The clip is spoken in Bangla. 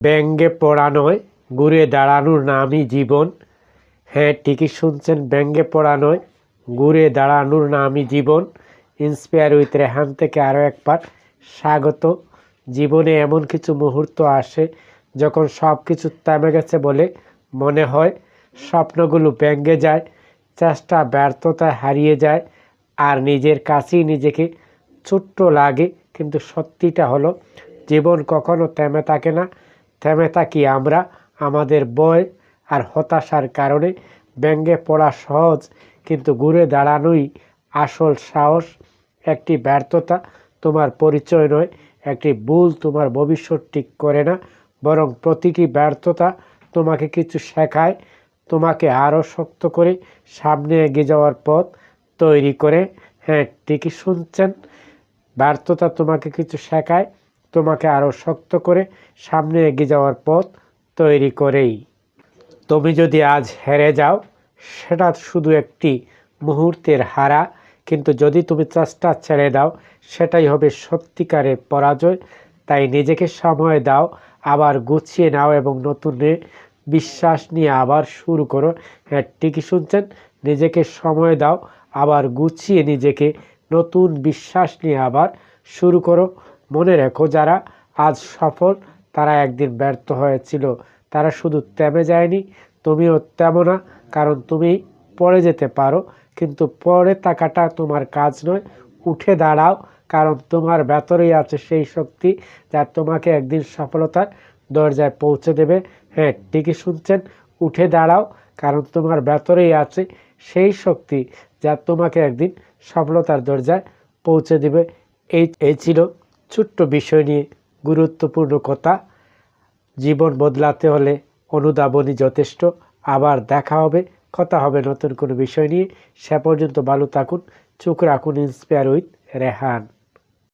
ব্যঙ্গে পড়া নয়, ঘুরে দাঁড়ানোর নামই জীবন। হ্যাঁ, ঠিকই শুনছেন, ব্যঙ্গে পড়া নয়, ঘুরে দাঁড়ানোর নামই জীবন। ইন্সপায়ার উইথ রেহান থেকে আরও একবার স্বাগত। জীবনে এমন কিছু মুহূর্ত আসে যখন সব কিছু থেমে গেছে বলে মনে হয়, স্বপ্নগুলো ভেঙে যায়, চেষ্টা ব্যর্থতায় হারিয়ে যায়, আর নিজের কাছেই নিজেকে ছোট্ট লাগে। কিন্তু সত্যিটা হলো, জীবন কখনো থেমে থাকে না। থেমে থাকি আমরা আমাদের ভয় আর হতাশার কারণে। ব্যঙ্গে পড়া সহজ, কিন্তু ঘুরে দাঁড়ানোই আসল সাহস। একটি ব্যর্থতা তোমার পরিচয় নয়, একটি ভুল তোমার ভবিষ্যৎ ঠিক করে না, বরং প্রতিটি ব্যর্থতা তোমাকে কিছু শেখায়, তোমাকে আরও শক্ত করে সামনে এগিয়ে যাওয়ার পথ তৈরি করে। হ্যাঁ, ঠিকই শুনছেন, ব্যর্থতা তোমাকে কিছু শেখায়, তোমাকে আরও শক্ত করে সামনে এগিয়ে যাওয়ার পথ তৈরি করেই। তুমি যদি আজ হেরে যাও, সেটা শুধু একটি মুহূর্তের হারা, কিন্তু যদি তুমি চেষ্টা ছেড়ে দাও, সেটাই হবে সত্যিকারের পরাজয়। তাই নিজেকে সময় দাও, আবার গুছিয়ে নাও এবং নতুন বিশ্বাস নিয়ে আবার শুরু করো। হ্যাঁ, ঠিকই শুনছেন, নিজেকে সময় দাও, আবার গুছিয়ে নিজেকে নতুন বিশ্বাস নিয়ে আবার শুরু করো। মনে রেখো, যারা আজ সফল তারা একদিন ব্যর্থ হয়েছিল। তারা শুধু থেমে যায়নি, তুমিও তেমন না। কারণ তুমি পড়ে যেতে পারো, কিন্তু পড়ে থাকাটা তোমার কাজ নয়। উঠে দাঁড়াও, কারণ তোমার ভেতরেই আছে সেই শক্তি যা তোমাকে একদিন সফলতার দরজায় পৌঁছে দেবে। হ্যাঁ, ঠিকই শুনছেন, উঠে দাঁড়াও, কারণ তোমার ভেতরেই আছে সেই শক্তি যা তোমাকে একদিন সফলতার দরজায় পৌঁছে দেবে। এই ছিল ছোট্ট বিষয় নিয়ে গুরুত্বপূর্ণ কথা। জীবন বদলাতে হলে অনুধাবনই যথেষ্ট। আবার দেখা হবে, কথা হবে নতুন কোনো বিষয় নিয়ে। সে পর্যন্ত ভালো থাকুন, চোখ রাখুন ইন্সপায়ার উইথ রেহান।